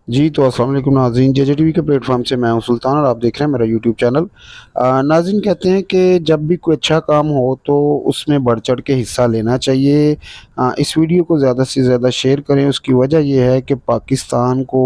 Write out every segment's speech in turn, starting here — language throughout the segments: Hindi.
जी तो अस्सलाम वालेकुम नाज़रीन, जेजेटीवी के प्लेटफॉर्म से मैं हूं सुल्तान और आप देख रहे हैं मेरा यूट्यूब चैनल। नाज़रीन, कहते हैं कि जब भी कोई अच्छा काम हो तो उसमें बढ़ चढ़ के हिस्सा लेना चाहिए। इस वीडियो को ज़्यादा से ज़्यादा शेयर करें। उसकी वजह यह है कि पाकिस्तान को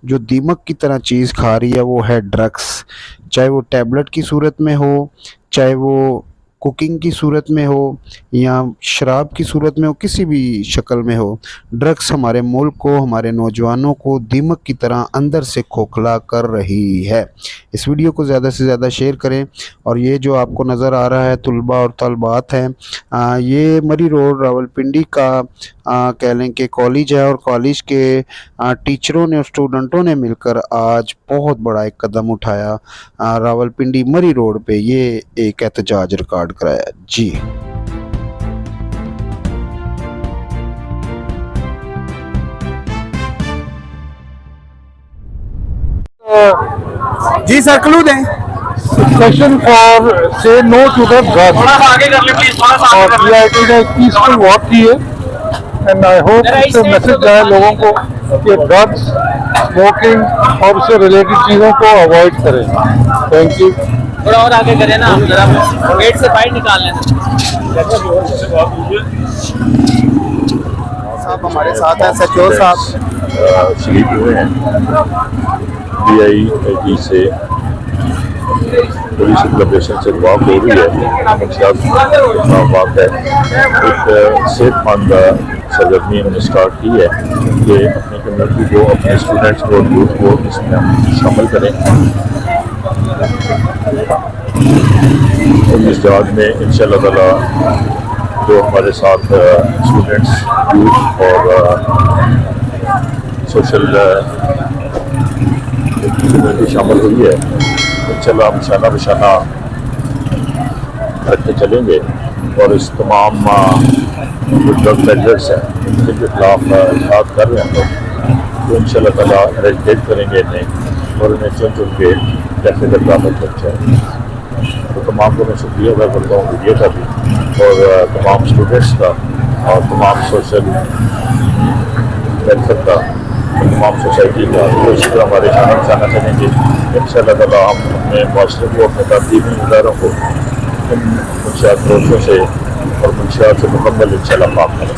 जो दीमक की तरह चीज़ खा रही है वो है ड्रग्स। चाहे वो टैबलेट की सूरत में हो, चाहे वो कुकिंग की सूरत में हो या शराब की सूरत में हो, किसी भी शक्ल में हो, ड्रग्स हमारे मुल्क को, हमारे नौजवानों को दीमक की तरह अंदर से खोखला कर रही है। इस वीडियो को ज़्यादा से ज़्यादा शेयर करें। और ये जो आपको नज़र आ रहा है तुलबा और तलबात हैं, ये मरी रोड रावलपिंडी का कह लें कि कॉलेज है। और कॉलेज के टीचरों ने और स्टूडेंटों ने मिलकर आज बहुत बड़ा एक कदम उठाया। रावलपिंडी मरी रोड पे ये एक एहतजाज रिकॉर्ड कराया। जी जी सर, क्लू दें। सेशन फॉर से नो टू द ड्रग्स थोड़ा सा आगे कर ले प्लीज, थोड़ा सा आगे और कर ले। पीआईटी ने पीसफुल वॉक की है एंड आई होप इससे मैसेज जाए लोगों को कि ड्रग्स, स्मोकिंग और उससे रिलेटेड चीज़ों को अवॉइड करें। Thank you. थोड़ा और आगे करें ना, हम जरा गेट से बाहर निकाल लें। साहब हमारे साथ हैं, सचोर साहब। शहीद हुए हैं। पीआईटी से पुलिस कोलैबोरेशन से वाक हो रही है। वाक है एक सेहतमंद सरगर्मी उन्होंने स्टार्ट की है कि अपनी कम्युनिटी को, अपने स्टूडेंट्स को, यूथ को इसमें शामिल करें। और इस जहाज में इंशाअल्लाह ताला जो हमारे साथ स्टूडेंट्स, यूथ और सोशल कम्युनिटी शामिल हुई है, इंशाअल्लाह हम शाना बशाना रखते चलेंगे और इस तमाम जो ड्रग पेडलर्स हैं इनके खिलाफ इजहार कर रहे हैं लोग, तो इंशाअल्लाह ताला एरेस्टेट करेंगे इन्हें और इन्हें चुन चुन के कैसे बरामद पहुँचाएँ। तो तमाम को मैं शुक्रिया अदा करता हूँ मीडिया का भी और तमाम स्टूडेंट्स का और तमाम सोशल वेलफेयर का, तमाम सोसाइटी का। तो इसी तरह हमारे शाना चलेंगे इंशाअल्लाह ताला। हम अपने माशरे को, अपने तहजीबी इदारों को इन मंशियात रोशों से और मंशियात से मुकम्मल इंशाअल्लाह पाक करें।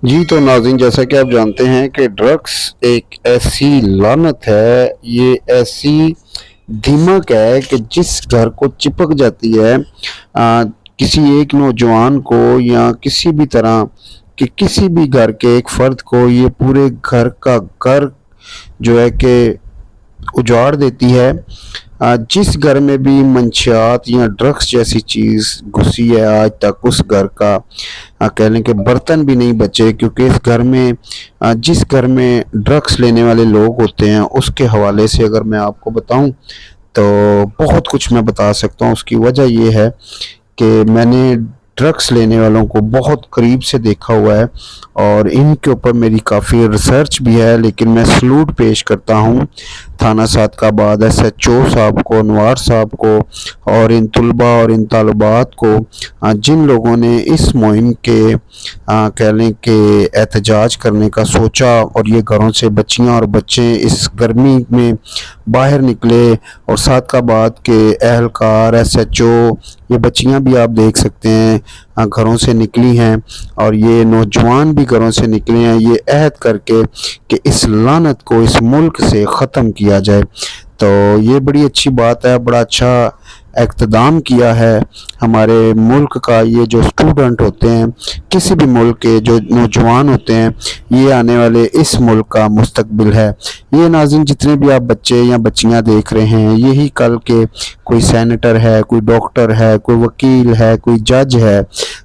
जी तो नाज़रीन, जैसा कि आप जानते हैं कि ड्रग्स एक ऐसी लानत है, ये ऐसी दीमक है कि जिस घर को चिपक जाती है, किसी एक नौजवान को या किसी भी तरह कि किसी भी घर के एक फ़र्द को, ये पूरे घर का घर जो है कि उजाड़ देती है। जिस घर में भी मंशियात या ड्रग्स जैसी चीज़ घुसी है, आज तक उस घर का कह लें कि बर्तन भी नहीं बचे, क्योंकि इस घर में जिस घर में ड्रग्स लेने वाले लोग होते हैं उसके हवाले से अगर मैं आपको बताऊं तो बहुत कुछ मैं बता सकता हूं। उसकी वजह यह है कि मैंने ड्रग्स लेने वालों को बहुत करीब से देखा हुआ है और इनके ऊपर मेरी काफ़ी रिसर्च भी है। लेकिन मैं सलूट पेश करता हूँ थाना सादकाबाद SHO साहब को, अनवार साहब को और इन तुलबा और इन तालबात को, जिन लोगों ने इस मुहिम के कह लें कि एहतजाज करने का सोचा और ये घरों से बच्चियां और बच्चे इस गर्मी में बाहर निकले। और सादकाबाद के अहलकार, SHO, ये बच्चियां भी आप देख सकते हैं घरों से निकली हैं और ये नौजवान भी घरों से निकले हैं, ये अहद करके कि इस लानत को इस मुल्क से ख़त्म किया जाए। तो ये बड़ी अच्छी बात है, बड़ा अच्छा इक़्तिदाम किया है हमारे मुल्क का। ये जो स्टूडेंट होते हैं, किसी भी मुल्क के जो नौजवान होते हैं, ये आने वाले इस मुल्क का मुस्तकबिल है। ये नाज़रीन, जितने भी आप बच्चे या बच्चियां देख रहे हैं, यही कल के कोई सेनेटर है, कोई डॉक्टर है, कोई वकील है, कोई जज है।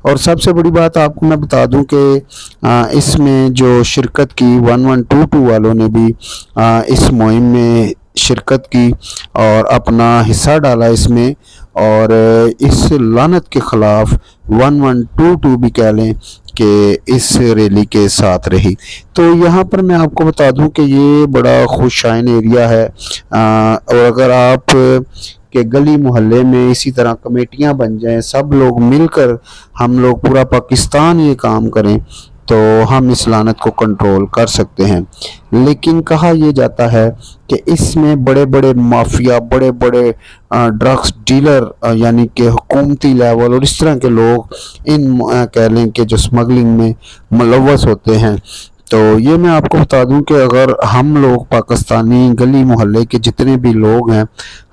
और सबसे बड़ी बात आपको मैं बता दूं कि इसमें जो शिरकत की 1122 वालों ने भी इस मुहिम में शिरकत की और अपना हिस्सा डाला इसमें, और इस लानत के ख़िलाफ़ 1122 भी कह लें कि इस रैली के साथ रही। तो यहाँ पर मैं आपको बता दूं कि ये बड़ा खुशाइन एरिया है। और अगर आप के गली मोहल्ले में इसी तरह कमेटियाँ बन जाएं, सब लोग मिलकर हम लोग पूरा पाकिस्तान ये काम करें, तो हम इस लानत को कंट्रोल कर सकते हैं। लेकिन कहा यह जाता है कि इसमें बड़े बड़े माफिया, बड़े बड़े ड्रग्स डीलर यानी कि हुकूमती लेवल और इस तरह के लोग इन कह लें कि जो स्मगलिंग में मुलव्वस होते हैं। तो ये मैं आपको बता दूं कि अगर हम लोग पाकिस्तानी गली मोहल्ले के जितने भी लोग हैं,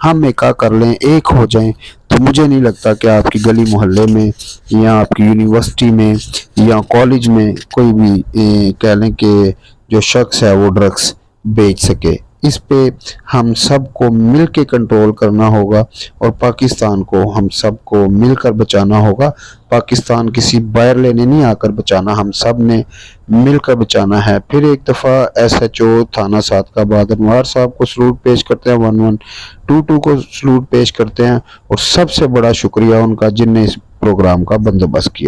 हम एका कर लें, एक हो जाएं, तो मुझे नहीं लगता कि आपकी गली मोहल्ले में या आपकी यूनिवर्सिटी में या कॉलेज में कोई भी कह लें कि जो शख्स है वो ड्रग्स बेच सके। इस पे हम सबको मिल के कंट्रोल करना होगा और पाकिस्तान को हम सबको मिलकर बचाना होगा। पाकिस्तान किसी बाहर लेने नहीं आकर बचाना, हम सब ने मिलकर बचाना है। फिर एक दफ़ा SHO थाना सादकाबाद अनवार साहब को सलूट पेश करते हैं, 1122 को सलूट पेश करते हैं और सबसे बड़ा शुक्रिया उनका जिनने इस प्रोग्राम का बंदोबस्त किया।